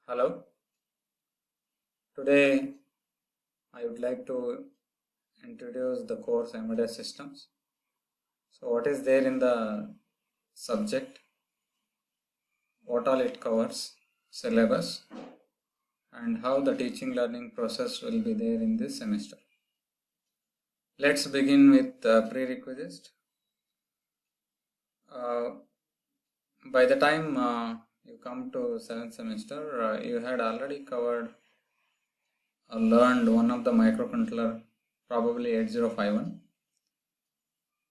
Hello. Today I would like to introduce the course Embedded Systems. So what is there in the subject, what all it covers, syllabus, and how the teaching learning process will be there in this semester. Let's begin with the prerequisites. By the time you come to 7th semester, you had already covered or learned one of the microcontroller, probably 8051.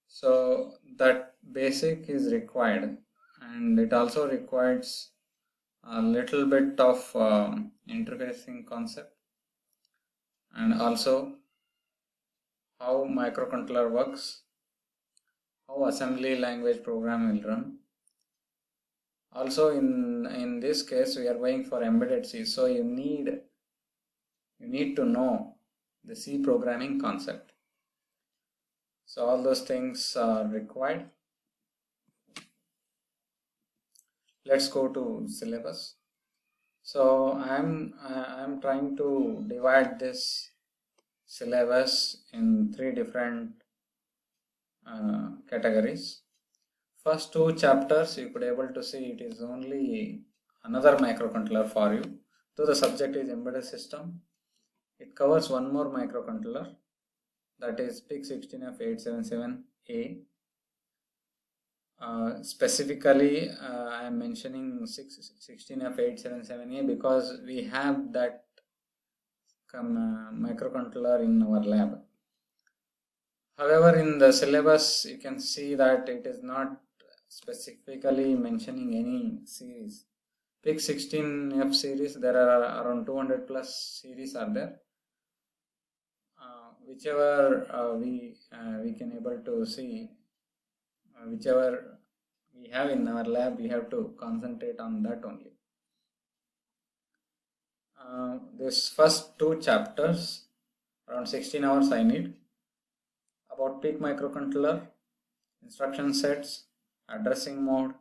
So that basic is required, and it also requires a little bit of interfacing concept, and also how microcontroller works, how assembly language program will run. Also in this case we are going for embedded C, so you need to know the C programming concept. So all those things are required. Let's go to syllabus. So I'm trying to divide this syllabus in three different categories. First two chapters you could able to see it is only another microcontroller for you. So the subject is embedded system. It covers one more microcontroller, that is PIC16F877A. Specifically, I am mentioning 16F877A because we have that microcontroller in our lab. However, in the syllabus, you can see that it is not specifically mentioning any series. PIC16F series, there are around 200 plus series are there. Whichever we can able to see, whichever we have in our lab, we have to concentrate on that only. This first two chapters, around 16 hours I need. About PIC microcontroller, instruction sets, addressing mode,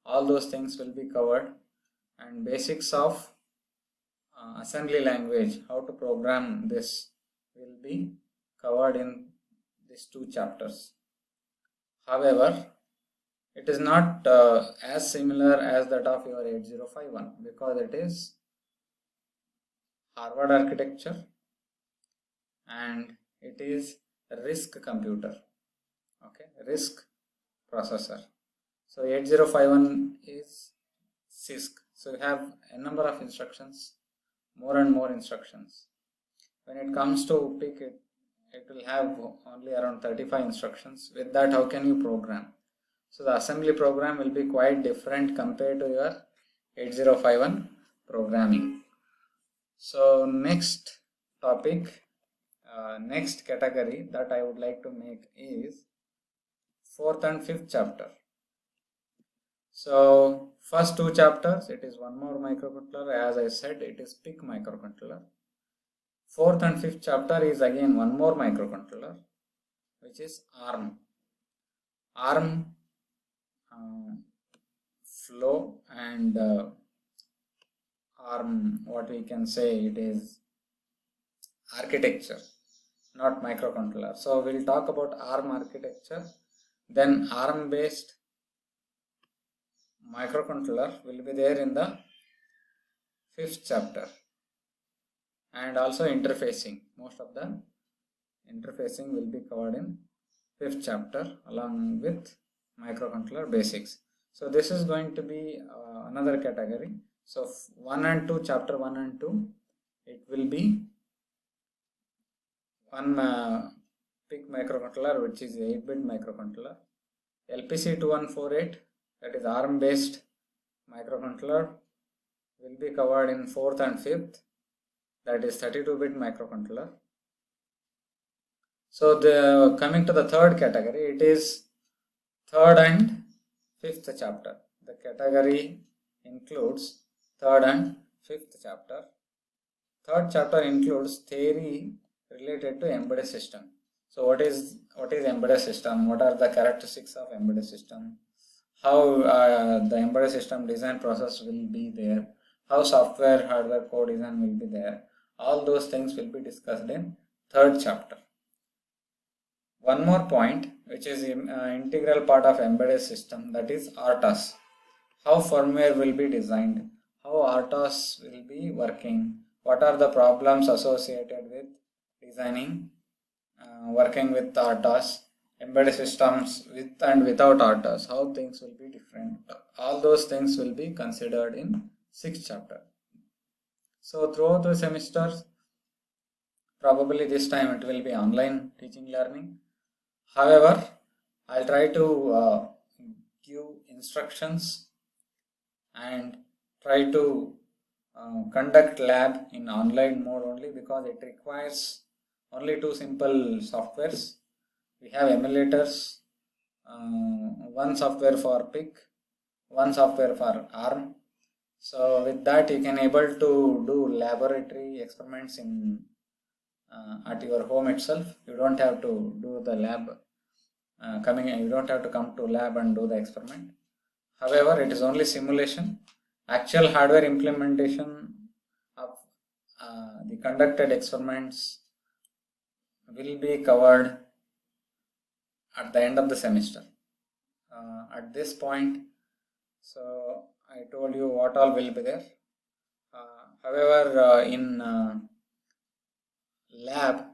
all those things will be covered, and basics of assembly language, how to program this, will be covered in these two chapters. However, it is not as similar as that of your 8051 because it is Harvard architecture and it is RISC computer, okay, RISC processor. So 8051 is CISC. So you have a number of instructions, more and more instructions. When it comes to PIC, it will have only around 35 instructions. With that, how can you program? So the assembly program will be quite different compared to your 8051 programming. So next topic, next category that I would like to make is 4th and 5th chapter. So first two chapters, it is one more microcontroller. As I said, it is PIC microcontroller. 4th and 5th chapter is again one more microcontroller, which is ARM. ARM flow and ARM, what we can say, it is architecture, not microcontroller. So we'll talk about ARM architecture. Then ARM based microcontroller will be there in the 5th chapter, and also interfacing. Most of the interfacing will be covered in 5th chapter along with microcontroller basics. So this is going to be another category. So 1 and 2, chapter 1 and 2, it will be one PIC microcontroller, which is 8-bit microcontroller. LPC2148, that is ARM based microcontroller, will be covered in 4th and 5th, that is 32-bit microcontroller. So the coming to the third category, it is 3rd and 5th chapter. The category includes 3rd and 5th chapter. 3rd chapter includes theory related to embedded system. So what is embedded system? What are the characteristics of embedded system? How the embedded system design process will be there? how software hardware co-design will be there. All those things will be discussed in third chapter. One more point, which is integral part of embedded system, that is RTOS. How firmware will be designed, how RTOS will be working, what are the problems associated with designing, working with RTOS, embedded systems with and without RTOS, how things will be different. All those things will be considered in 6th chapter. So throughout the semesters, probably this time it will be online teaching learning. However, I'll try to give instructions and try to conduct lab in online mode only, because it requires only two simple softwares. We have emulators, one software for PIC, one software for ARM. So with that you can able to do laboratory experiments in at your home itself. You don't have to do the lab you don't have to come to lab and do the experiment. However, it is only simulation. Actual hardware implementation of the conducted experiments will be covered at the end of the semester. At this point, so I told you what all will be there. However, in lab,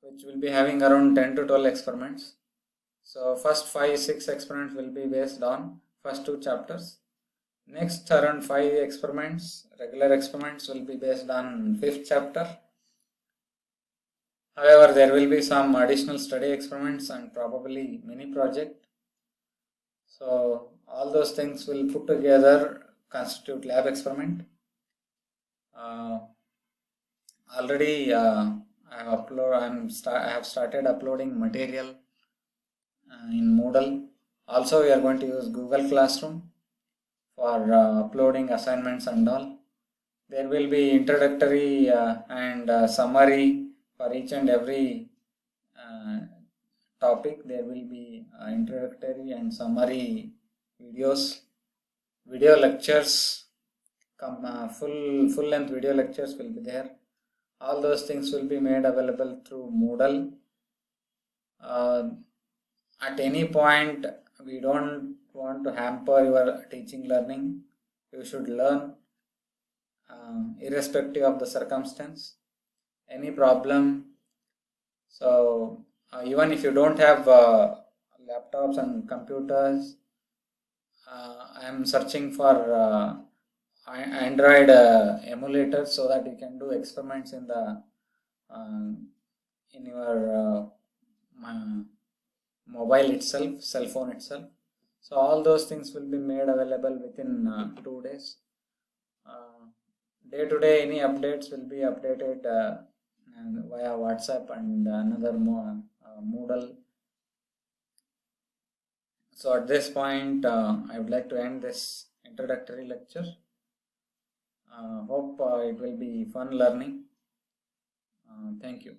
which will be having around 10 to 12 experiments. So first 5-6 experiments will be based on first 2 chapters. Next around 5 experiments, regular experiments, will be based on 5th chapter. However, there will be some additional study experiments and probably mini project. So all those things will put together constitute lab experiment. Already I have started uploading material in Moodle. Also, we are going to use Google Classroom for uploading assignments and all. There will be introductory and summary for each and every topic. There will be introductory and summary videos, video lectures, full length video lectures will be there. All those things will be made available through Moodle. At any point, we don't want to hamper your teaching learning. You should learn irrespective of the circumstance. Any problem, so even if you don't have laptops and computers, I am searching for Android emulators so that you can do experiments in the in your mobile itself, cell phone itself. So all those things will be made available within 2 days. Day to day, any updates will be updated via WhatsApp and another Moodle. So at this point, I would like to end this introductory lecture. Hope it will be fun learning. Thank you.